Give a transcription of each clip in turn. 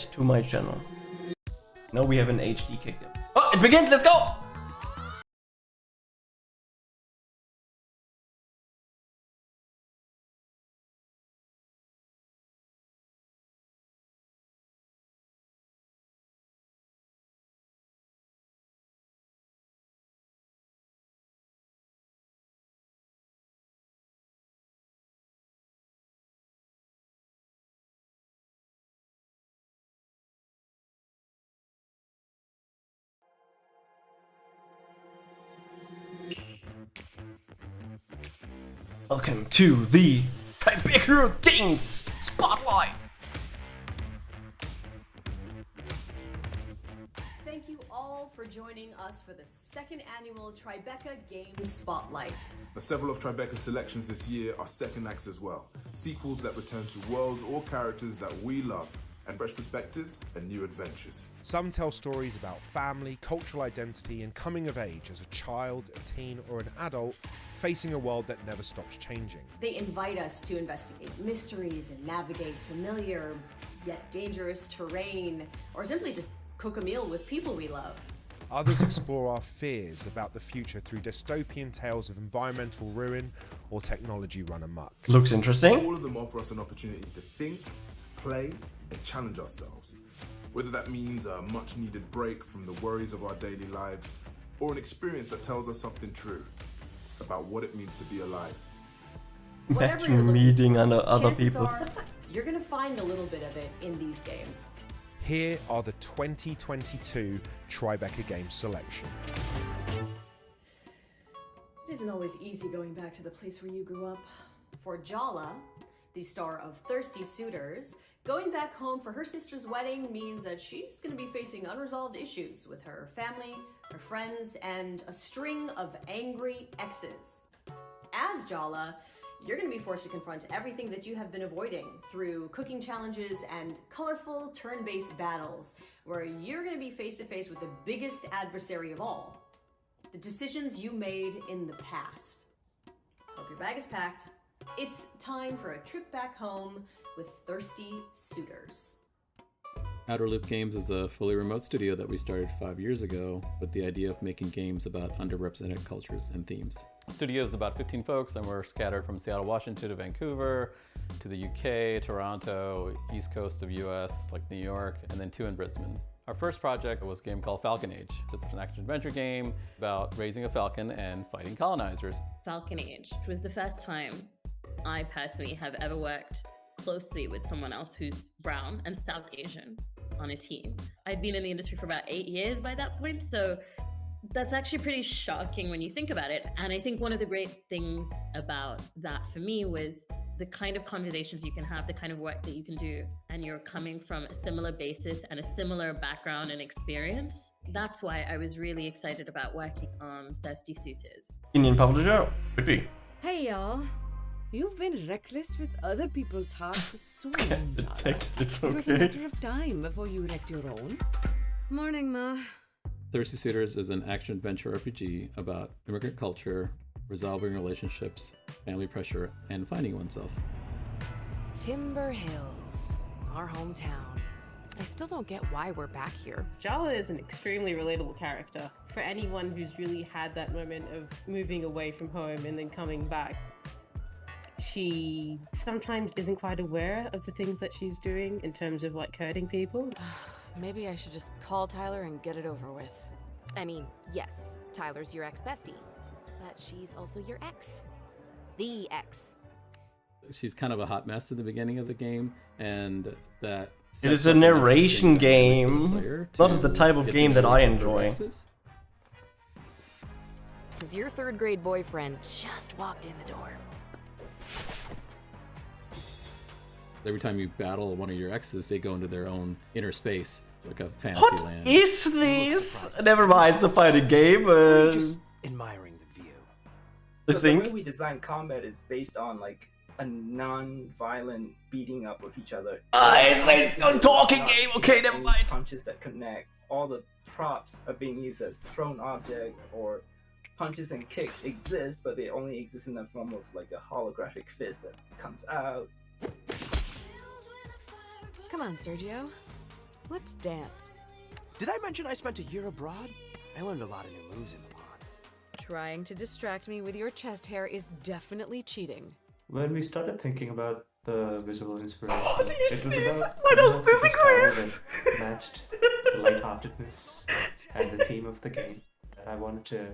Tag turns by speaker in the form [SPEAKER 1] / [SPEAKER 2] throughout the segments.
[SPEAKER 1] to my channel. Now we have an HD kicker. Oh, it begins, let's go! Welcome to the Tribeca Games Spotlight!
[SPEAKER 2] Thank you all for joining us for the second annual Tribeca Games Spotlight.
[SPEAKER 3] Several of Tribeca's selections this year are second acts as well. Sequels that return to worlds or characters that we love, and fresh perspectives and new adventures.
[SPEAKER 4] Some tell stories about family, cultural identity, and coming of age as a child, a teen, or an adult facing a world that never stops changing.
[SPEAKER 2] They invite us to investigate mysteries and navigate familiar yet dangerous terrain, or simply just cook a meal with people we love.
[SPEAKER 4] Others explore our fears about the future through dystopian tales of environmental ruin or technology run amok.
[SPEAKER 1] Looks interesting.
[SPEAKER 3] All of them offer us an opportunity to think, play, and challenge ourselves. Whether that means a much needed break from the worries of our daily lives, or an experience that tells us something true about what it means to be alive.
[SPEAKER 1] Imagine meeting other people.
[SPEAKER 2] You're gonna find a little bit of it in these games.
[SPEAKER 4] Here are the 2022 Tribeca Games selection.
[SPEAKER 2] It isn't always easy going back to the place where you grew up. For Jala, the star of Thirsty Suitors, going back home for her sister's wedding means that she's going to be facing unresolved issues with her family, her friends, and a string of angry exes. As Jala, you're going to be forced to confront everything that you have been avoiding through cooking challenges and colorful turn-based battles, where you're going to be face-to-face with the biggest adversary of all, the decisions you made in the past. Hope your bag is packed. It's time for a trip back home with Thirsty Suitors.
[SPEAKER 5] Outer Loop Games is a fully remote studio that we started 5 years ago with the idea of making games about underrepresented cultures and themes.
[SPEAKER 6] The studio is about 15 folks, and we're scattered from Seattle, Washington to Vancouver, to the UK, Toronto, east coast of US, like New York, and then 2 in Brisbane. Our first project was a game called Falcon Age. It's an action-adventure game about raising a falcon and fighting colonizers.
[SPEAKER 7] Falcon Age was the first time I personally have ever worked closely with someone else who's brown and South Asian on a team. I'd been in the industry for about 8 years by that point, so that's actually pretty shocking when you think about it. And I think one of the great things about that for me was the kind of conversations you can have, the kind of work that you can do, and you're coming from a similar basis and a similar background and experience. That's why I was really excited about working on Thirsty Suitors.
[SPEAKER 1] Indian publisher? Could be.
[SPEAKER 8] Hey y'all. You've been reckless with other people's hearts for so long, Jala.
[SPEAKER 1] It's
[SPEAKER 8] It was a
[SPEAKER 1] okay.
[SPEAKER 8] matter of time before you wrecked your own. Morning, Ma.
[SPEAKER 5] Thirsty Suitors is an action-adventure RPG about immigrant culture, resolving relationships, family pressure, and finding oneself.
[SPEAKER 9] Timber Hills, our hometown. I still don't get why we're back here.
[SPEAKER 10] Jala is an extremely relatable character for anyone who's really had that moment of moving away from home and then coming back. She sometimes isn't quite aware of the things that she's doing in terms of like hurting people.
[SPEAKER 9] Maybe I should just call Tyler and get it over with. I mean, yes, Tyler's your ex-bestie, but she's also your ex. The ex.
[SPEAKER 5] She's kind of a hot mess at the beginning of the game, and that
[SPEAKER 1] It is a narration game. It's not the type of game that I enjoy.
[SPEAKER 9] Because your third grade boyfriend just walked in the door.
[SPEAKER 5] Every time you battle one of your exes, they go into their own inner space, like a fantasy
[SPEAKER 1] What
[SPEAKER 5] land.
[SPEAKER 1] is this? Never mind, it's a fighting game.
[SPEAKER 11] Just admiring the view.
[SPEAKER 1] I
[SPEAKER 11] So
[SPEAKER 1] think.
[SPEAKER 11] the way we design combat is based on like a non-violent beating up with each other.
[SPEAKER 1] It's a talking game. Okay, never
[SPEAKER 11] Any
[SPEAKER 1] mind.
[SPEAKER 11] Punches that connect. All the props are being used as thrown objects, or punches and kicks exist, but they only exist in the form of like a holographic fist that comes out.
[SPEAKER 9] Come on, Sergio.
[SPEAKER 8] Let's dance.
[SPEAKER 12] Did I mention I spent a year abroad? I learned a lot of new moves in Milan.
[SPEAKER 8] Trying to distract me with your chest hair is definitely cheating.
[SPEAKER 13] When we started thinking about the visual inspiration,
[SPEAKER 1] What
[SPEAKER 13] it
[SPEAKER 1] is
[SPEAKER 13] was
[SPEAKER 1] this?
[SPEAKER 13] about
[SPEAKER 1] Why does this
[SPEAKER 13] the style
[SPEAKER 1] exist?
[SPEAKER 13] that matched the lightheartedness and the theme of the game. And I wanted to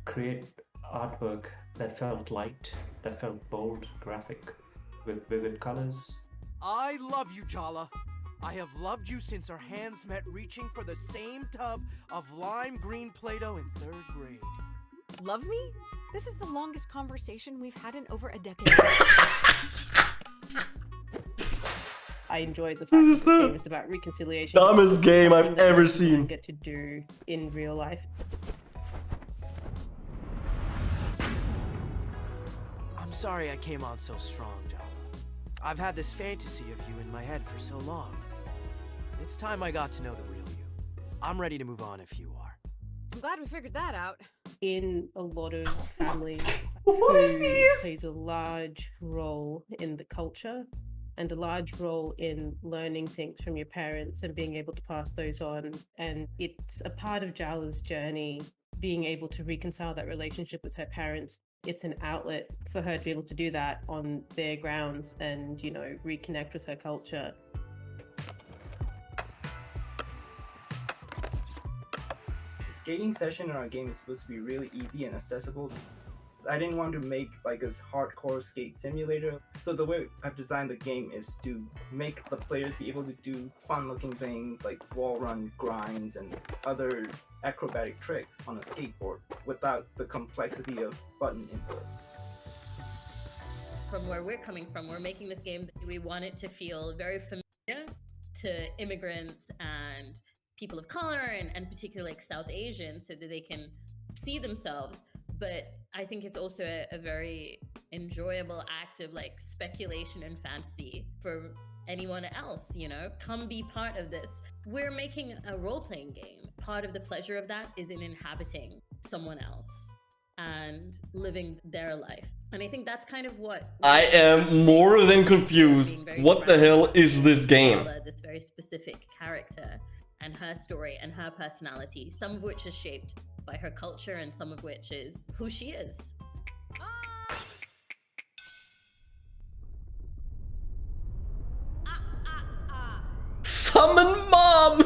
[SPEAKER 13] create artwork that felt light, that felt bold, graphic, with vivid colors.
[SPEAKER 12] I love you, Jala. I have loved you since our hands met reaching for the same tub of lime green Play-Doh in 3rd grade.
[SPEAKER 8] Love me? This is the longest conversation we've had in over a decade.
[SPEAKER 10] I enjoyed the fact
[SPEAKER 1] This is
[SPEAKER 10] that this
[SPEAKER 1] the
[SPEAKER 10] game is about reconciliation.
[SPEAKER 1] dumbest game I've
[SPEAKER 10] Something that
[SPEAKER 1] ever
[SPEAKER 10] you
[SPEAKER 1] seen.
[SPEAKER 10] don't get to do in real life.
[SPEAKER 12] I'm sorry I came on so strong, Jala. I've had this fantasy of you in my head for so long. It's time I got to know the real you. I'm ready to move on if you are.
[SPEAKER 8] I'm glad we figured that out.
[SPEAKER 10] In a lot of families,
[SPEAKER 1] What is
[SPEAKER 10] food
[SPEAKER 1] this?
[SPEAKER 10] plays a large role in the culture and a large role in learning things from your parents and being able to pass those on. And it's a part of Jala's journey, being able to reconcile that relationship with her parents. It's an outlet for her to be able to do that on their grounds and, you know, reconnect with her culture.
[SPEAKER 11] The skating session in our game is supposed to be really easy and accessible. I didn't want to make like this hardcore skate simulator. So the way I've designed the game is to make the players be able to do fun looking things like wall run grinds and other acrobatic tricks on a skateboard without the complexity of button inputs.
[SPEAKER 7] From where we're coming from, we're making this game that we want it to feel very familiar to immigrants and people of color and particularly like South Asians so that they can see themselves. But I think it's also a very enjoyable act of like speculation and fantasy for anyone else, you know, come be part of this. We're making a role-playing game. Part of the pleasure of that is in inhabiting someone else and living their life. And I think that's kind of what
[SPEAKER 1] I am more than confused. What the hell is this game?
[SPEAKER 7] This very specific character and her story and her personality, some of which is shaped by her culture and some of which is who she is.
[SPEAKER 1] Summon mom!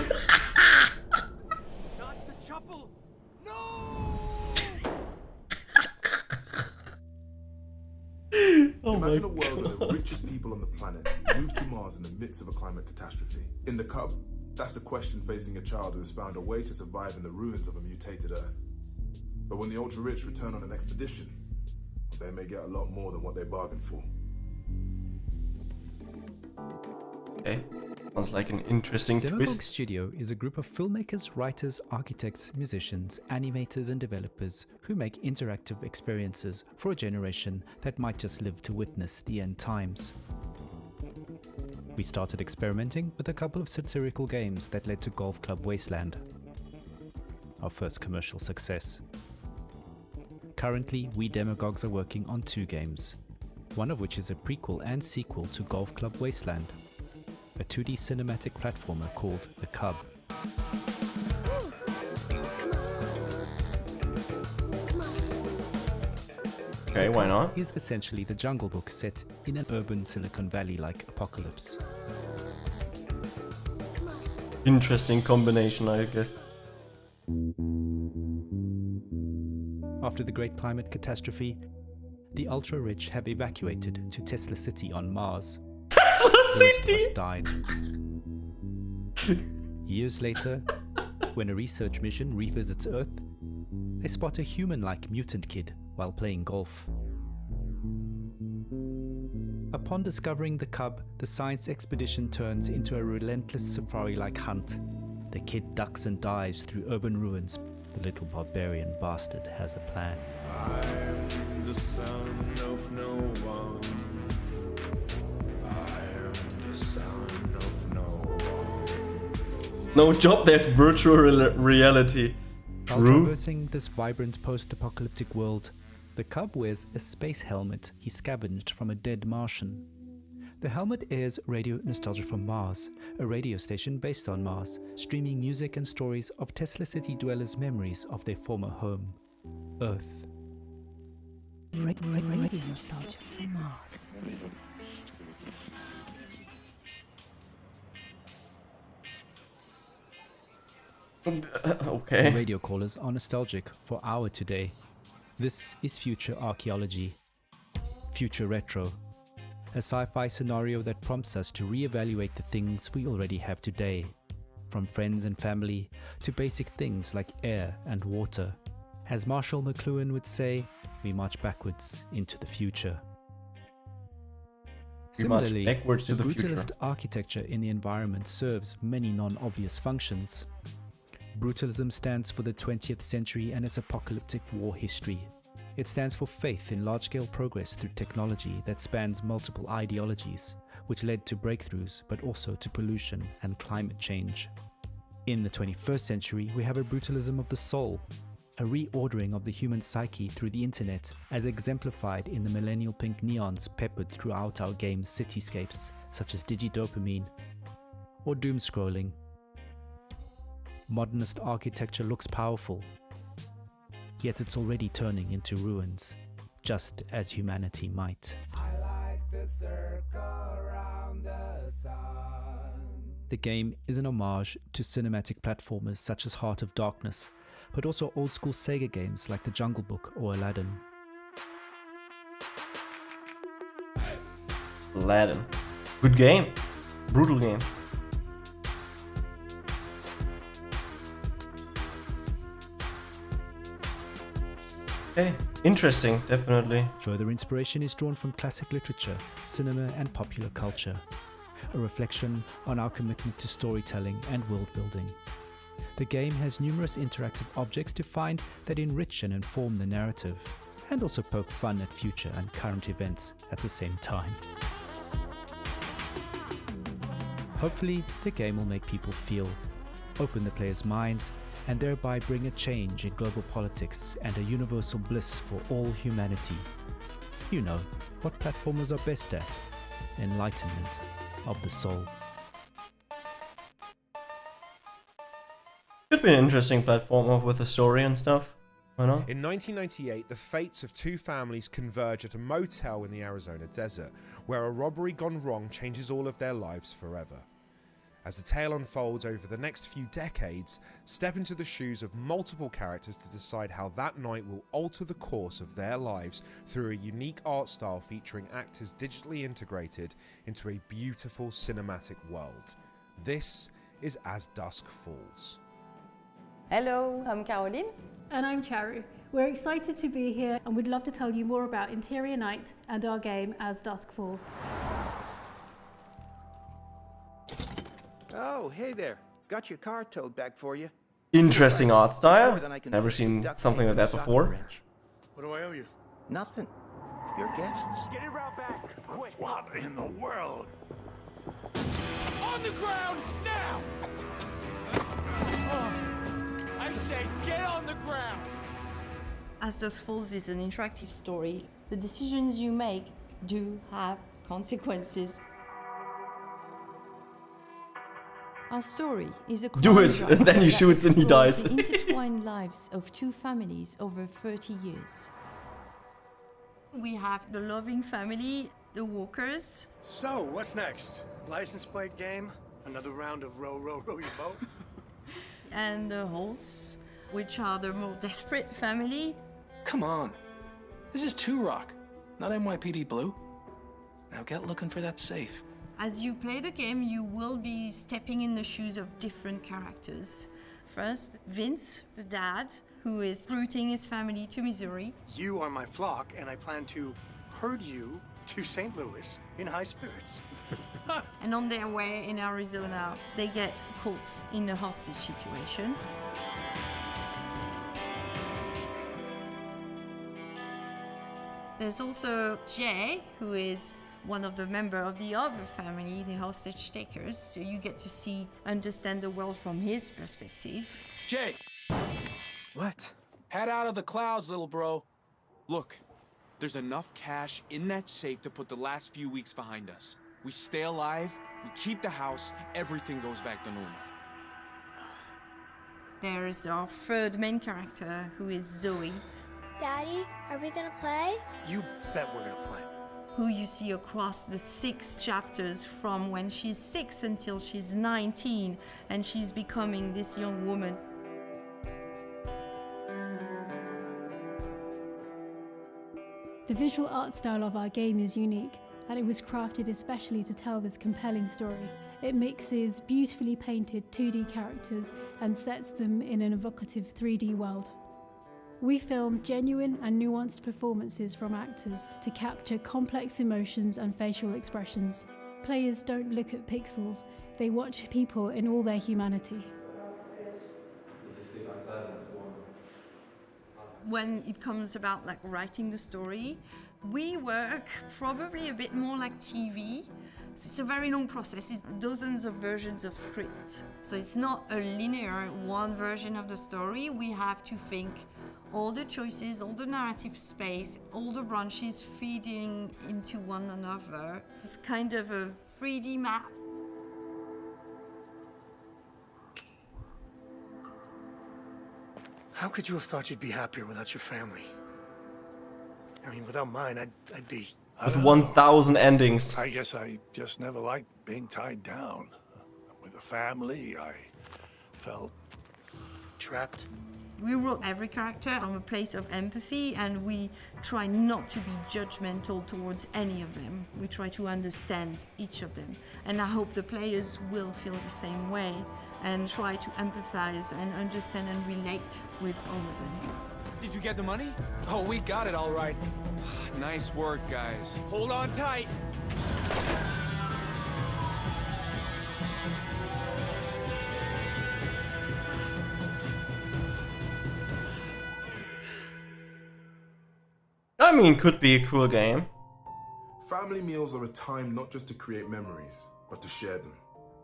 [SPEAKER 12] Not the chapel! No!
[SPEAKER 1] Oh my
[SPEAKER 3] Imagine a world where the
[SPEAKER 1] God.
[SPEAKER 3] richest people on the planet move to Mars in the midst of a climate catastrophe. In the Cub, that's the question facing a child who has found a way to survive in the ruins of a mutated Earth. But when the ultra-rich return on an expedition, they may get a lot more than what they bargained for.
[SPEAKER 1] Okay, sounds like an interesting
[SPEAKER 14] Demagogue
[SPEAKER 1] twist.
[SPEAKER 14] Studio is a group of filmmakers, writers, architects, musicians, animators and developers who make interactive experiences for a generation that might just live to witness the end times. We started experimenting with a couple of satirical games that led to Golf Club Wasteland, our first commercial success. Currently, we Demagogues are working on 2 games, one of which is a prequel and sequel to Golf Club Wasteland, a 2D cinematic platformer called The Cub.
[SPEAKER 1] Okay, why not?
[SPEAKER 14] Is essentially the Jungle Book set in an urban Silicon Valley-like apocalypse.
[SPEAKER 1] Interesting combination, I guess.
[SPEAKER 14] After the Great Climate Catastrophe, the ultra-rich have evacuated to Tesla City on Mars.
[SPEAKER 1] Tesla
[SPEAKER 14] The rest of
[SPEAKER 1] City!
[SPEAKER 14] us died. Years later, when a research mission revisits Earth, they spot a human-like mutant kid while playing golf. Upon discovering the Cub, the science expedition turns into a relentless safari-like hunt. The kid ducks and dives through urban ruins. The little barbarian bastard has a plan.
[SPEAKER 3] I'm the son of no one. I am the son of no one.
[SPEAKER 1] No job, there's virtual reality.
[SPEAKER 14] While
[SPEAKER 1] True.
[SPEAKER 14] traversing this vibrant post-apocalyptic world, the Cub wears a space helmet he scavenged from a dead Martian. The helmet airs Radio Nostalgia from Mars, a radio station based on Mars, streaming music and stories of Tesla City dwellers' memories of their former home, Earth.
[SPEAKER 8] Radio Nostalgia from Mars.
[SPEAKER 1] Okay.
[SPEAKER 14] Radio callers are nostalgic for our today. This is Future Archaeology. Future Retro. A sci-fi scenario that prompts us to reevaluate the things we already have today. From friends and family to basic things like air and water. As Marshall McLuhan would say, we march backwards into the future.
[SPEAKER 1] We march
[SPEAKER 14] Similarly,
[SPEAKER 1] backwards to
[SPEAKER 14] the
[SPEAKER 1] the future.
[SPEAKER 14] brutalist architecture in the environment serves many non-obvious functions. Brutalism stands for the 20th century and its apocalyptic war history. It stands for faith in large-scale progress through technology that spans multiple ideologies, which led to breakthroughs but also to pollution and climate change. In the 21st century, we have a brutalism of the soul, a reordering of the human psyche through the internet, as exemplified in the millennial pink neons peppered throughout our game's cityscapes, such as digidopamine or doom scrolling. Modernist architecture looks powerful, yet it's already turning into ruins, just as humanity might. The game is an homage to cinematic platformers such as Heart of Darkness, but also old-school Sega games like The Jungle Book or Aladdin.
[SPEAKER 1] Aladdin. Good game. Brutal game. Okay, interesting, definitely.
[SPEAKER 14] Further inspiration is drawn from classic literature, cinema and popular culture, a reflection on our commitment to storytelling and world building. The game has numerous interactive objects to find that enrich and inform the narrative, and also poke fun at future and current events at the same time. Hopefully, the game will make people feel, open the players' minds, and thereby bring a change in global politics and a universal bliss for all humanity. You know, what platformers are best at. Enlightenment of the soul.
[SPEAKER 1] Could be an interesting platformer with a story and stuff. Why not?
[SPEAKER 4] In 1998, the fates of two families converge at a motel in the Arizona desert, where a robbery gone wrong changes all of their lives forever. As the tale unfolds over the next few decades, step into the shoes of multiple characters to decide how that night will alter the course of their lives through a unique art style featuring actors digitally integrated into a beautiful cinematic world. This is As Dusk Falls.
[SPEAKER 15] Hello, I'm Caroline.
[SPEAKER 16] And I'm Charu. We're excited to be here and would love to tell you more about Interior Night and our game As Dusk Falls.
[SPEAKER 17] Oh, hey there. Got your car towed back for you.
[SPEAKER 1] Interesting art style. Never seen something like that before.
[SPEAKER 17] What do I owe you? Nothing. Your guests. Get it right back. Quick. What in the world?
[SPEAKER 18] On the ground now! I said get on the ground!
[SPEAKER 15] As Dusk Falls is an interactive story. The decisions you make do have consequences. Our story is a
[SPEAKER 1] Do it,
[SPEAKER 15] crime
[SPEAKER 1] and then he
[SPEAKER 15] that
[SPEAKER 1] shoots and he
[SPEAKER 15] explores
[SPEAKER 1] dies.
[SPEAKER 15] The intertwined lives of two families over 30 years. We have the loving family, the Walkers.
[SPEAKER 17] So, what's next? License plate game? Another round of row your boat?
[SPEAKER 15] And the Holts, which are the more desperate family.
[SPEAKER 19] Come on. This is 2 Rock, not NYPD Blue. Now get looking for that safe.
[SPEAKER 15] As you play the game, you will be stepping in the shoes of different characters. First, Vince, the dad, who is rooting his family to Missouri.
[SPEAKER 17] You are my flock, and I plan to herd you to St. Louis in high spirits.
[SPEAKER 15] And on their way in Arizona, they get caught in a hostage situation. There's also Jay, who is one of the members of the other family, the hostage takers, so you get to understand the world from his perspective.
[SPEAKER 19] Jay! What? Head out of the clouds, little bro.
[SPEAKER 18] Look, there's enough cash in that safe to put the last few weeks behind us. we stay alive, we keep the house, everything goes back to normal.
[SPEAKER 15] There's our third main character, who is Zoe,
[SPEAKER 20] Daddy, are we gonna play?
[SPEAKER 12] You bet we're gonna play.
[SPEAKER 15] who you see across the 6 chapters from when she's 6 until she's 19, and she's becoming this young woman.
[SPEAKER 16] The visual art style of our game is unique, and it was crafted especially to tell this compelling story. It mixes beautifully painted 2D characters and sets them in an evocative 3D world. We filmed genuine and nuanced performances from actors to capture complex emotions and facial expressions. Players don't look at pixels, they watch people in all their humanity.
[SPEAKER 15] When it comes about like writing the story, we work probably a bit more like TV. So it's a very long process. It's dozens of versions of script. So it's not a linear one version of the story. We have to think all the choices, all the narrative space, all the branches feeding into one another. It's kind of a 3D map.
[SPEAKER 12] How could you have thought you'd be happier without your family? I mean, without mine, I'd be...
[SPEAKER 1] With 1,000 endings.
[SPEAKER 17] I guess I just never liked being tied down. With a family, I felt...
[SPEAKER 12] trapped.
[SPEAKER 15] We wrote every character from a place of empathy, and we try not to be judgmental towards any of them. We try to understand each of them. And I hope the players will feel the same way and try to empathize and understand and relate with all of them.
[SPEAKER 18] Did you get the money? Oh, we got it all right. Nice work, guys. Hold on tight.
[SPEAKER 1] I mean, could be a cool game.
[SPEAKER 3] Family meals are a time not just to create memories, but to share them.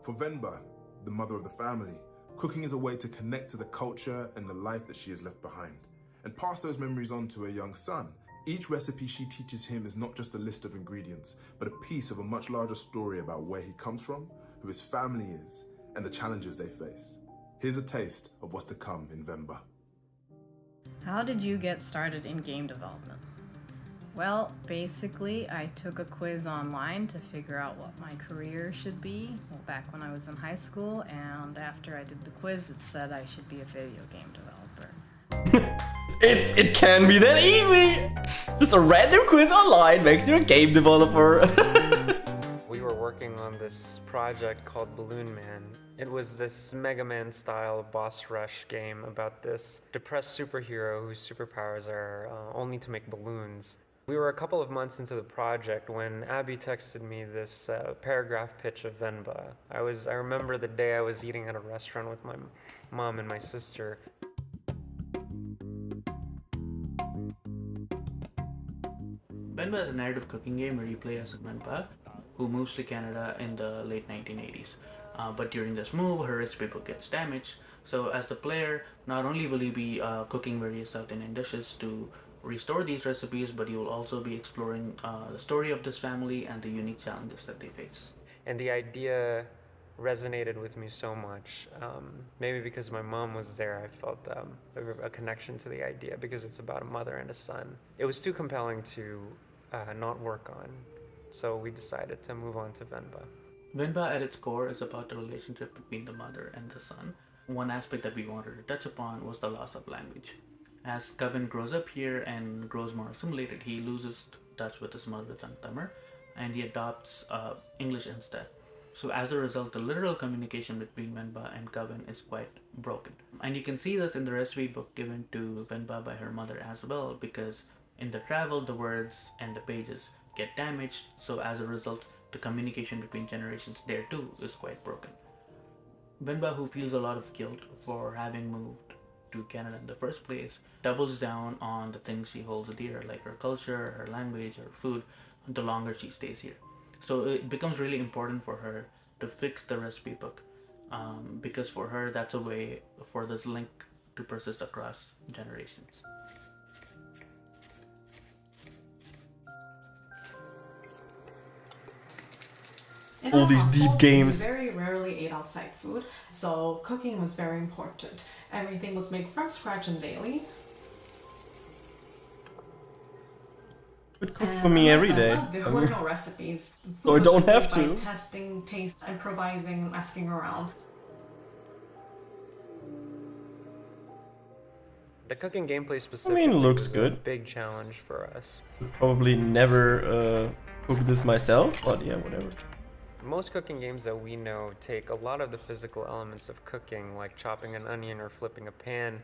[SPEAKER 3] For Venba, the mother of the family, cooking is a way to connect to the culture and the life that she has left behind, and pass those memories on to her young son. Each recipe she teaches him is not just a list of ingredients, but a piece of a much larger story about where he comes from, who his family is, and the challenges they face. Here's a taste of what's to come in Venba.
[SPEAKER 21] How did you get started in game development? Well, basically, I took a quiz online to figure out what my career should be back when I was in high school, and after I did the quiz, it said I should be a video game developer.
[SPEAKER 1] It can be that easy! Just a random quiz online makes you a game developer.
[SPEAKER 22] We were working on this project called Balloon Man. It was this Mega Man style boss rush game about this depressed superhero whose superpowers are only to make balloons. We were a couple of months into the project when Abby texted me this paragraph pitch of Venba. I remember the day I was eating at a restaurant with my mom and my sister.
[SPEAKER 23] Venba is a narrative cooking game where you play as a Venba who moves to Canada in the late 1980s. But during this move, her recipe book gets damaged. So as the player, not only will you be cooking various South Indian dishes to restore these recipes, but you will also be exploring the story of this family and the unique challenges that they face.
[SPEAKER 22] And the idea resonated with me so much. Maybe because my mom was there, I felt a connection to the idea because it's about a mother and a son. It was too compelling to not work on, so we decided to move on to Venba.
[SPEAKER 23] Venba at its core is about the relationship between the mother and the son. One aspect that we wanted to touch upon was the loss of language. As Kevin grows up here and grows more assimilated, he loses touch with his mother tongue Tamil, and he adopts English instead. So as a result, the literal communication between Venba and Kevin is quite broken. And you can see this in the recipe book given to Venba by her mother as well, because in the travel, the words and the pages get damaged, so as a result, the communication between generations there too is quite broken. Venba, who feels a lot of guilt for having moved to Canada in the first place, doubles down on the things she holds dear, like her culture, her language, her food, the longer she stays here. So it becomes really important for her to fix the recipe book, because for her that's a way for this link to persist across generations.
[SPEAKER 2] In
[SPEAKER 1] all
[SPEAKER 2] our
[SPEAKER 1] these deep
[SPEAKER 2] household,
[SPEAKER 1] games.
[SPEAKER 2] We very rarely ate outside food, so cooking was very important. Everything was made from scratch and daily.
[SPEAKER 1] Could cook for me every day.
[SPEAKER 2] There were no recipes. Food
[SPEAKER 1] So I
[SPEAKER 2] was
[SPEAKER 1] don't
[SPEAKER 2] just
[SPEAKER 1] have
[SPEAKER 2] made
[SPEAKER 1] to.
[SPEAKER 2] by testing, taste, improvising, and asking around.
[SPEAKER 22] The cooking gameplay specifically
[SPEAKER 1] looks
[SPEAKER 22] was
[SPEAKER 1] good.
[SPEAKER 22] a big challenge for us.
[SPEAKER 1] Probably never cook this myself, but yeah, whatever.
[SPEAKER 22] Most cooking games that we know take a lot of the physical elements of cooking, like chopping an onion or flipping a pan,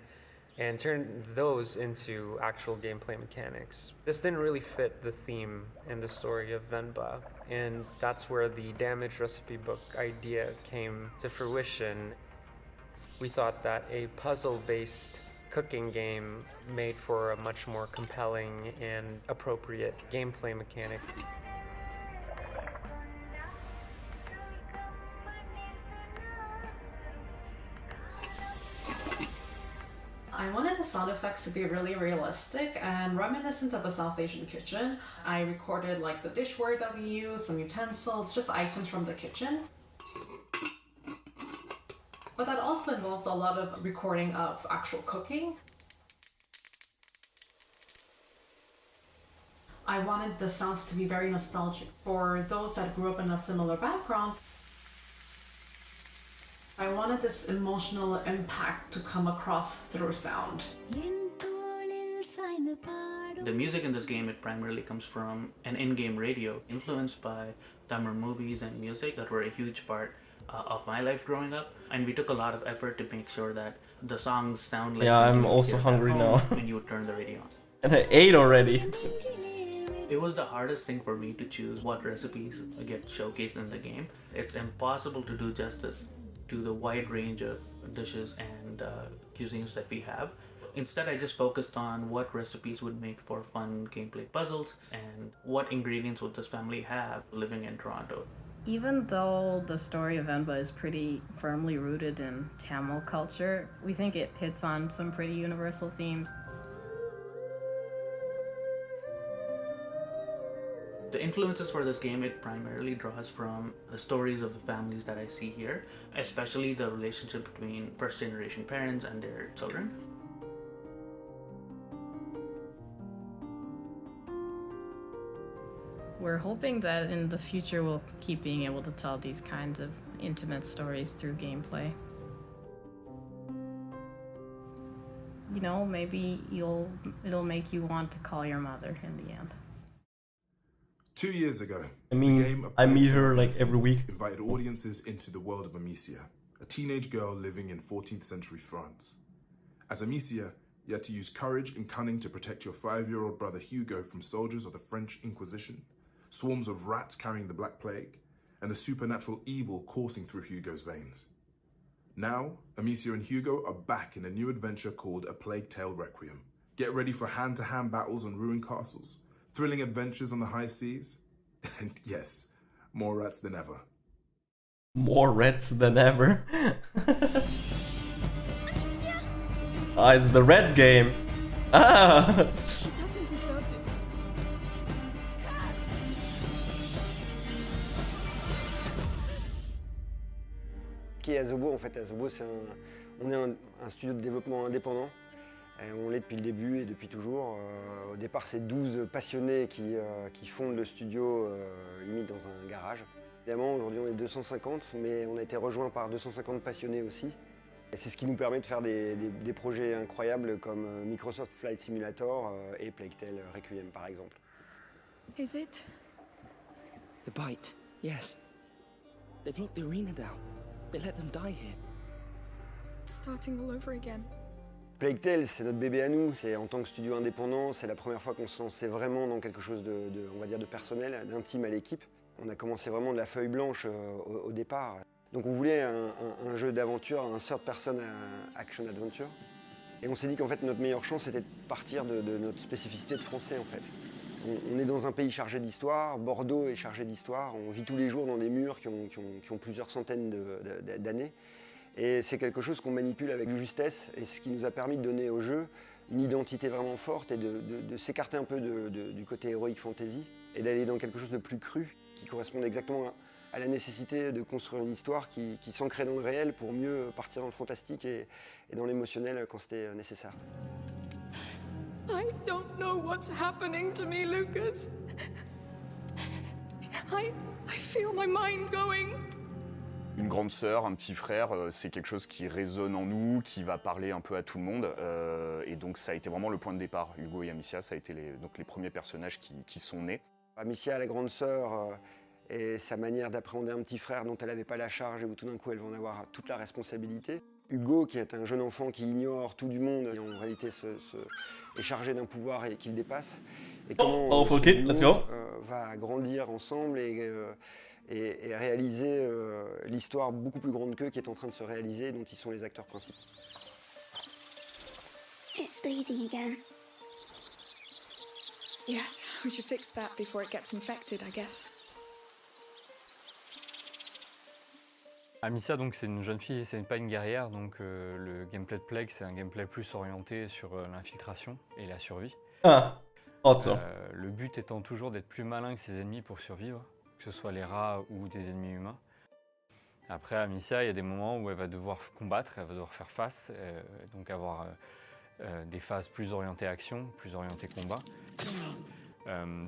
[SPEAKER 22] and turn those into actual gameplay mechanics. This didn't really fit the theme and the story of Venba, and that's where the damage recipe book idea came to fruition. We thought that a puzzle-based cooking game made for a much more compelling and appropriate gameplay mechanic.
[SPEAKER 2] I wanted the sound effects to be really realistic and reminiscent of a South Asian kitchen. I recorded like the dishware that we use, some utensils, just items from the kitchen. But that also involves a lot of recording of actual cooking. I wanted the sounds to be very nostalgic for those that grew up in a similar background. I wanted this emotional impact to come across through sound.
[SPEAKER 23] The music in this game, it primarily comes from an in-game radio influenced by Tamil movies and music that were a huge part of my life growing up, and we took a lot of effort to make sure that the songs sound like
[SPEAKER 1] Yeah,
[SPEAKER 23] something
[SPEAKER 1] I'm
[SPEAKER 23] you would
[SPEAKER 1] also
[SPEAKER 23] hear
[SPEAKER 1] hungry
[SPEAKER 23] at
[SPEAKER 1] now.
[SPEAKER 23] home when you would turn the radio on.
[SPEAKER 1] And I ate already.
[SPEAKER 23] It was the hardest thing for me to choose what recipes get showcased in the game. It's impossible to do justice to the wide range of dishes and cuisines that we have. Instead, I just focused on what recipes would make for fun gameplay puzzles and what ingredients would this family have living in Toronto.
[SPEAKER 21] Even though the story of Venba is pretty firmly rooted in Tamil culture, we think it hits on some pretty universal themes.
[SPEAKER 23] The influences for this game, it primarily draws from the stories of the families that I see here, especially the relationship between first-generation parents and their children.
[SPEAKER 21] We're hoping that in the future we'll keep being able to tell these kinds of intimate stories through gameplay. You know, maybe it'll make you want to call your mother in the end.
[SPEAKER 3] 2 years ago,
[SPEAKER 1] I mean,
[SPEAKER 3] the game
[SPEAKER 1] I meet her like every week.
[SPEAKER 3] invited audiences into the world of Amicia, a teenage girl living in 14th century France. As Amicia, you had to use courage and cunning to protect your 5-year-old brother Hugo from soldiers of the French Inquisition, swarms of rats carrying the Black Plague, and the supernatural evil coursing through Hugo's veins. Now, Amicia and Hugo are back in a new adventure called A Plague Tale Requiem. Get ready for hand-to-hand battles on ruined castles, thrilling adventures on the high seas, and yes, more rats than ever.
[SPEAKER 1] More rats than ever. Ah, it's the red game. Ah!
[SPEAKER 8] He doesn't deserve this.
[SPEAKER 5] Qui est Asobo en fait? Asobo, on est un studio de développement indépendant. On l'est depuis le début et depuis toujours. Au départ, c'est 12 passionnés qui fondent le studio limite dans un garage. Évidemment, aujourd'hui, on est 250, mais on a été rejoint par 250 passionnés aussi. Et c'est ce qui nous permet de faire des projets incroyables comme Microsoft Flight Simulator et Plague Tale Requiem, par exemple.
[SPEAKER 8] Is it?
[SPEAKER 6] The bite, yes. They've locked the arena down. They let them die here.
[SPEAKER 8] It's starting all over again.
[SPEAKER 5] Plague Tale, c'est notre bébé à nous. C'est en tant que studio indépendant, c'est la première fois qu'on se lançait vraiment dans quelque chose on va dire de personnel, d'intime à l'équipe. On a commencé vraiment de la feuille blanche au départ. Donc on voulait un jeu d'aventure, un third-person action adventure. Et on s'est dit qu'en fait notre meilleure chance c'était de partir de notre spécificité de français en fait. On est dans un pays chargé d'histoire, Bordeaux est chargé d'histoire, on vit tous les jours dans des murs qui ont plusieurs centaines d'années. Et c'est quelque chose qu'on manipule avec justesse et ce qui nous a permis de donner au jeu une identité vraiment forte et de s'écarter un peu du côté héroïque fantasy et d'aller dans quelque chose de plus cru qui correspond exactement à la nécessité de construire une histoire qui s'ancrait dans le réel pour mieux partir dans le fantastique et dans l'émotionnel quand c'était nécessaire.
[SPEAKER 9] I don't know what's happening to me, Lucas. I feel my mind going.
[SPEAKER 10] Une grande sœur, un petit frère, c'est quelque chose qui résonne en nous, qui va parler un peu à tout le monde. Et donc ça a été vraiment le point de départ. Hugo et Amicia, ça a été les premiers personnages qui sont nés.
[SPEAKER 5] Amicia, la grande sœur, et sa manière d'appréhender un petit frère dont elle n'avait pas la charge et où tout d'un coup elle va en avoir toute la responsabilité. Hugo, qui est un jeune enfant qui ignore tout du monde et en réalité est chargé d'un pouvoir et qui le dépasse. Et comment
[SPEAKER 1] Powerful kid, let's go.
[SPEAKER 5] Va grandir ensemble et réaliser l'histoire beaucoup plus grande qu'eux qui est en train de se réaliser, dont ils sont les acteurs principaux.
[SPEAKER 20] It's bleeding again.
[SPEAKER 9] Yes, we should fix that before it gets infected, I guess.
[SPEAKER 22] Amicia, donc, c'est une jeune fille, c'est pas une guerrière, donc le gameplay de Plague, c'est un gameplay plus orienté sur l'infiltration et la survie.
[SPEAKER 1] Ah,
[SPEAKER 22] le but étant toujours d'être plus malin que ses ennemis pour survivre, que ce soit les rats ou des ennemis humains. Après, Amicia, il y a des moments où elle va devoir combattre, elle va devoir faire face, donc avoir des phases plus orientées action, plus orientées combat.